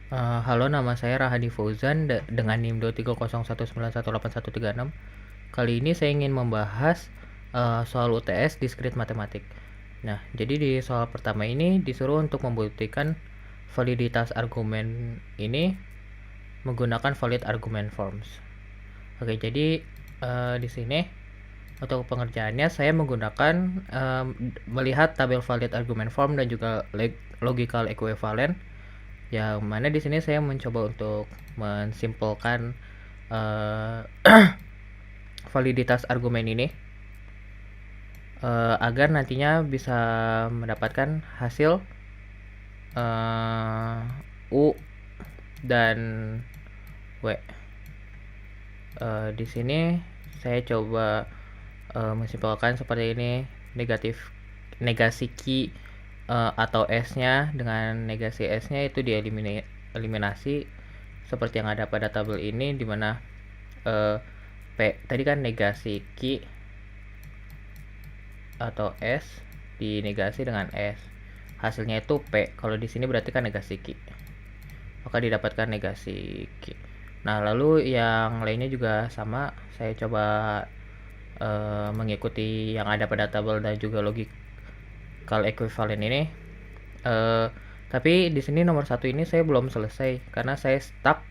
Halo, nama saya Rahadi Fauzan dengan NIM 23019181136. Kali ini saya ingin membahas soal UTS Discrete Matematik. Nah, jadi di soal pertama ini disuruh untuk membuktikan validitas argumen ini menggunakan valid argument forms. Oke, jadi di sini untuk pengerjaannya saya menggunakan melihat tabel valid argument form dan juga logical equivalent, yang mana di sini saya mencoba untuk mensimpulkan uh, validitas argumen ini agar nantinya bisa mendapatkan hasil U dan W. Di sini saya coba mensimpulkan seperti ini: negasi Q atau S-nya dengan negasi S-nya itu dieliminasi seperti yang ada pada tabel ini, dimana P tadi kan negasi Q atau S dinegasi dengan S, hasilnya itu P. Kalau di sini berarti kan negasi Q, maka didapatkan negasi Q. Nah, lalu yang lainnya juga sama, saya coba mengikuti yang ada pada tabel dan juga logical equivalent ini. Tapi di sini nomor 1 ini saya belum selesai karena saya stuck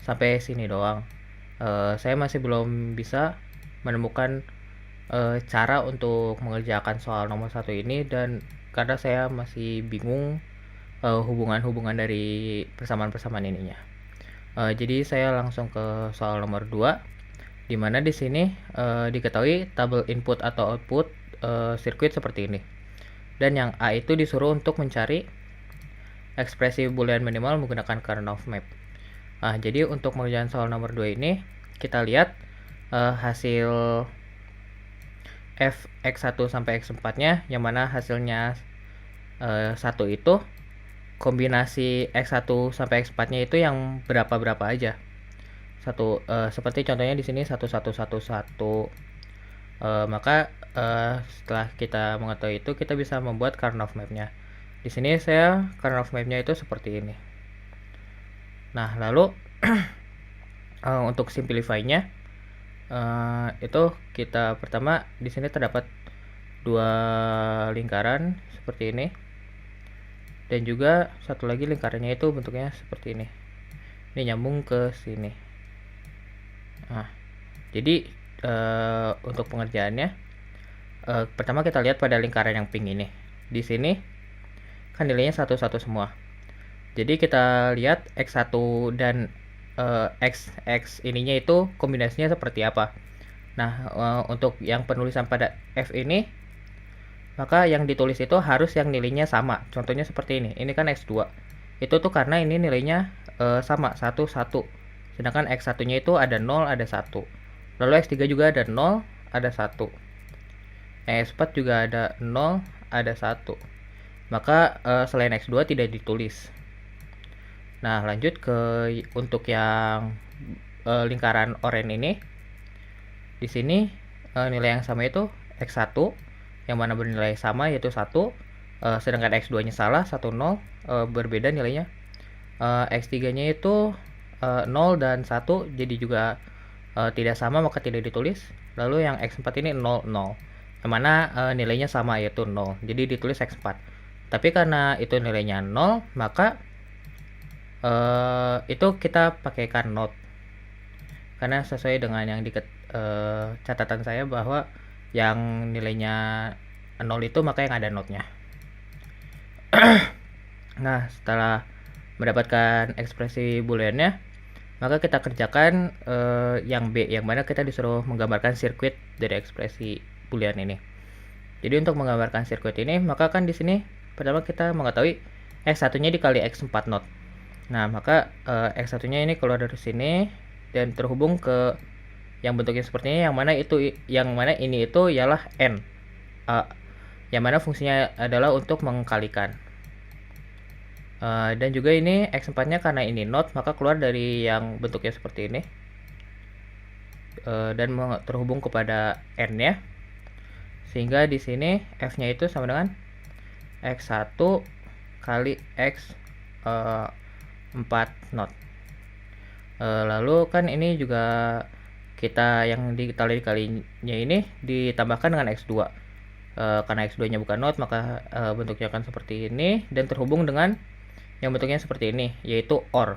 sampai sini doang. Saya masih belum bisa menemukan cara untuk mengerjakan soal nomor 1 ini, dan karena saya masih bingung hubungan-hubungan dari persamaan-persamaan ininya. Jadi saya langsung ke soal nomor 2, di mana di sini diketahui tabel input atau output sirkuit seperti ini. Dan yang A itu disuruh untuk mencari ekspresi boolean minimal menggunakan Karnaugh map. Jadi untuk mengerjakan soal nomor 2 ini, kita lihat hasil f x1 sampai x4-nya, yang mana hasilnya 1 itu kombinasi x1 sampai x4-nya itu yang berapa-berapa aja. Seperti contohnya di sini 1111. Maka setelah kita mengetahui itu, kita bisa membuat Karnaugh map-nya. Di sini saya Karnaugh map-nya itu seperti ini. Nah, lalu untuk simplify-nya itu kita pertama di sini terdapat dua lingkaran seperti ini, dan juga satu lagi lingkarannya itu bentuknya seperti ini. Ini nyambung ke sini. Nah, jadi untuk pengerjaannya, pertama kita lihat pada lingkaran yang pink ini. Di sini kan nilainya 1 semua. Jadi kita lihat x1 dan x ininya itu kombinasinya seperti apa. Nah, untuk yang penulisan pada f ini, maka yang ditulis itu harus yang nilainya sama. Contohnya seperti ini. Ini kan x2. Itu tuh karena ini nilainya sama, 1 1. Sedangkan x1-nya itu ada 0, ada 1. Lalu x3 juga ada 0, ada 1. x4 juga ada 0, ada 1. Maka selain x2 tidak ditulis. Nah, lanjut ke untuk yang lingkaran oranye ini. Di sini nilai yang sama itu x1 yang mana bernilai sama yaitu 1, sedangkan x2-nya salah, 1 0, berbeda nilainya. X3-nya itu 0 dan 1, jadi juga tidak sama, maka tidak ditulis. Lalu yang x4 ini 0 0, yang mana nilainya sama yaitu 0, jadi ditulis x4. Tapi karena itu nilainya 0, maka itu kita pakaikan note, karena sesuai dengan yang di catatan saya bahwa yang nilainya 0 itu maka yang ada note-nya. Nah, setelah mendapatkan ekspresi booleannya, maka kita kerjakan yang B, yang mana kita disuruh menggambarkan sirkuit dari ekspresi boolean ini. Jadi untuk menggambarkan sirkuit ini, maka kan di sini pertama kita mengetahui x1-nya dikali x4 not. Nah, maka x1-nya ini keluar dari sini dan terhubung ke yang bentuknya seperti ini, yang mana ini itu ialah n, yang mana fungsinya adalah untuk mengkalikan. Dan juga ini x4-nya karena ini not, maka keluar dari yang bentuknya seperti ini dan terhubung kepada n-nya, sehingga di sini f-nya itu sama dengan x1 kali x 4 not. Lalu kan ini juga kita yang dikalinya ini ditambahkan dengan X2. Karena X2 nya bukan not, maka bentuknya akan seperti ini dan terhubung dengan yang bentuknya seperti ini, yaitu OR.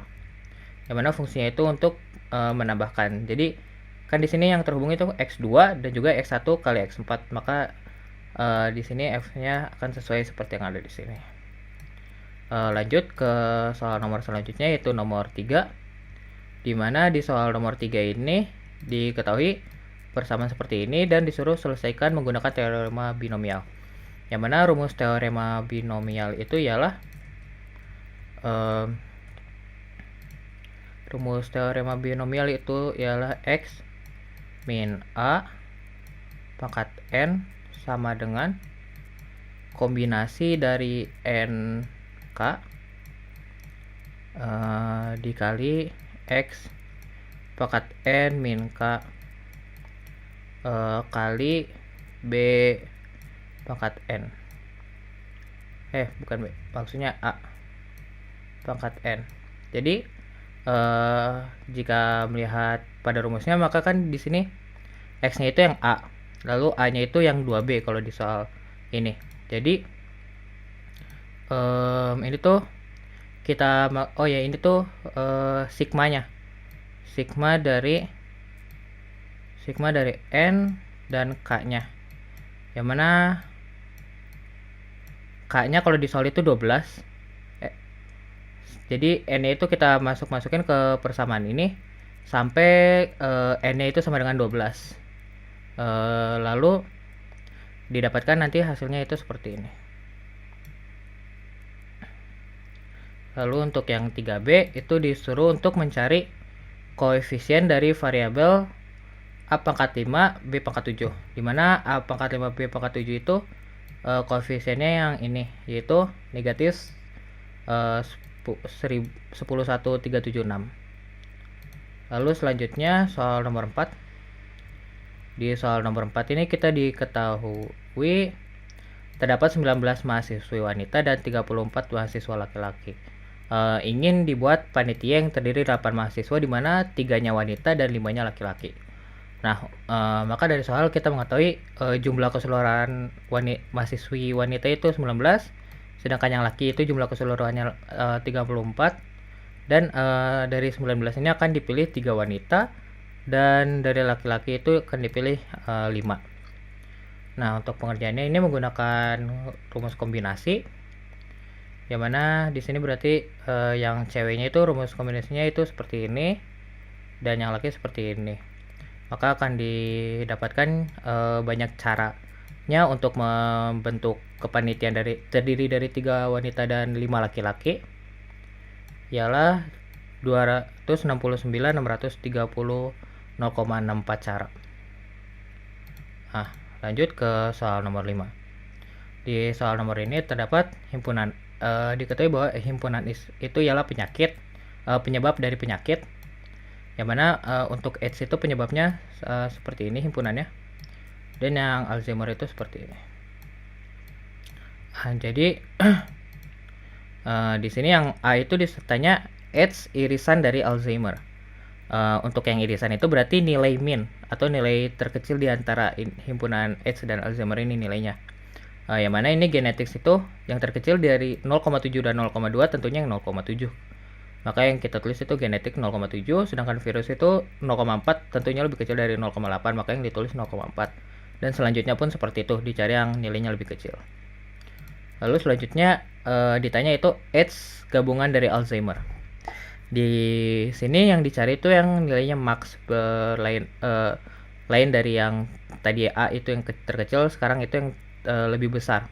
Yang mana fungsinya itu untuk menambahkan. Jadi kan di sini yang terhubung itu X2 dan juga X1 kali X4, maka di sini F-nya akan sesuai seperti yang ada di sini. Lanjut ke soal nomor selanjutnya, yaitu nomor 3, dimana di soal nomor 3 ini diketahui persamaan seperti ini dan disuruh selesaikan menggunakan teorema binomial. Yang mana rumus teorema binomial itu ialah rumus teorema binomial itu ialah X min A pangkat N sama dengan kombinasi dari N K dikali X pangkat N min K kali B pangkat N. Bukan B, maksudnya A pangkat N. Jadi jika melihat pada rumusnya, maka kan di sini X-nya itu yang A, lalu A-nya itu yang 2B kalau di soal ini. Jadi ini tuh kita ini tuh sigmanya. Sigma dari N dan K-nya. Yang mana K-nya kalau di soal itu 12. Jadi N-nya itu kita masukin ke persamaan ini sampai N-nya itu sama dengan 12. Lalu didapatkan nanti hasilnya itu seperti ini. Lalu untuk yang 3B itu disuruh untuk mencari koefisien dari variabel A pangkat 5 B pangkat 7, dimana A pangkat 5 B pangkat 7 itu koefisiennya yang ini, yaitu negatif 10,1376. Lalu selanjutnya soal nomor 4. Di soal nomor 4 ini kita diketahui terdapat 19 mahasiswi wanita dan 34 mahasiswa laki-laki. Ingin dibuat panitia yang terdiri 8 mahasiswa, di mana 3-nya wanita dan 5-nya laki-laki. Nah, maka dari soal kita mengetahui jumlah keseluruhan mahasiswi wanita itu 19, sedangkan yang laki itu jumlah keseluruhannya 34, dan dari 19 ini akan dipilih 3 wanita, dan dari laki-laki itu akan dipilih 5. Nah, untuk pengerjaannya ini menggunakan rumus kombinasi, yang mana di sini berarti yang ceweknya itu rumus kombinasinya itu seperti ini dan yang laki seperti ini. Maka akan didapatkan banyak caranya untuk membentuk kepanitiaan terdiri dari 3 wanita dan 5 laki-laki, ialah 269.630 0,64 cara. Nah, lanjut ke soal nomor 5. Di soal nomor ini terdapat himpunan. Diketahui bahwa himpunan itu ialah penyebab dari penyakit, yang mana untuk AIDS itu penyebabnya seperti ini himpunannya, dan yang Alzheimer itu seperti ini. Jadi di sini yang A itu disertanya AIDS irisan dari Alzheimer. Untuk yang irisan itu berarti nilai min atau nilai terkecil di antara himpunan AIDS dan Alzheimer ini nilainya. Yang mana ini genetics itu yang terkecil dari 0,7 dan 0,2 tentunya yang 0,7. Maka yang kita tulis itu genetik 0,7, sedangkan virus itu 0,4 tentunya lebih kecil dari 0,8, maka yang ditulis 0,4. Dan selanjutnya pun seperti itu, dicari yang nilainya lebih kecil. Lalu selanjutnya ditanya itu AIDS gabungan dari Alzheimer. Di sini yang dicari itu yang nilainya max lain dari yang tadi A itu yang terkecil, sekarang itu yang lebih besar.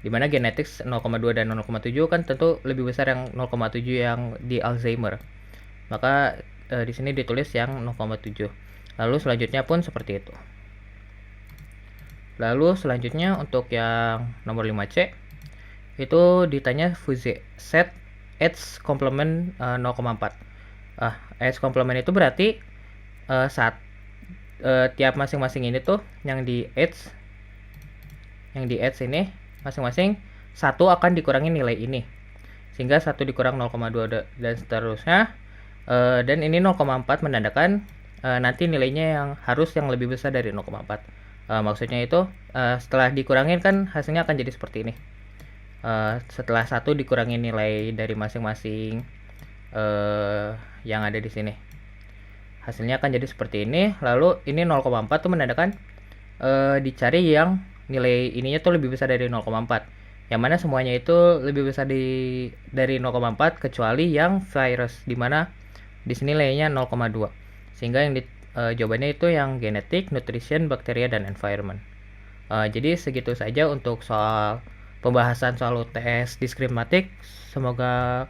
Dimana genetics 0,2 dan 0,7 kan tentu lebih besar yang 0,7 yang di Alzheimer. Maka di sini ditulis yang 0,7. Lalu selanjutnya pun seperti itu. Lalu selanjutnya untuk yang nomor 5C itu ditanya fuzzy set H complement 0,4. H complement itu berarti tiap masing-masing ini tuh yang di H ini masing-masing 1 akan dikurangi nilai ini, sehingga 1 dikurang 0,2 dan seterusnya. Dan ini 0,4 menandakan nanti nilainya yang lebih besar dari 0,4. Maksudnya itu setelah dikurangin kan hasilnya akan jadi seperti ini. Setelah 1 dikurangi nilai dari masing-masing yang ada di sini, hasilnya akan jadi seperti ini. Lalu ini 0,4 tuh menandakan dicari yang nilai ininya tuh lebih besar dari 0,4, yang mana semuanya itu lebih besar dari 0,4 kecuali yang virus, dimana di sini nilainya 0,2, sehingga yang jawabannya itu yang genetik, nutrition, bakteria, dan environment. Jadi segitu saja untuk pembahasan soal UTS diskrimatik. Semoga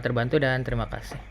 terbantu dan terima kasih.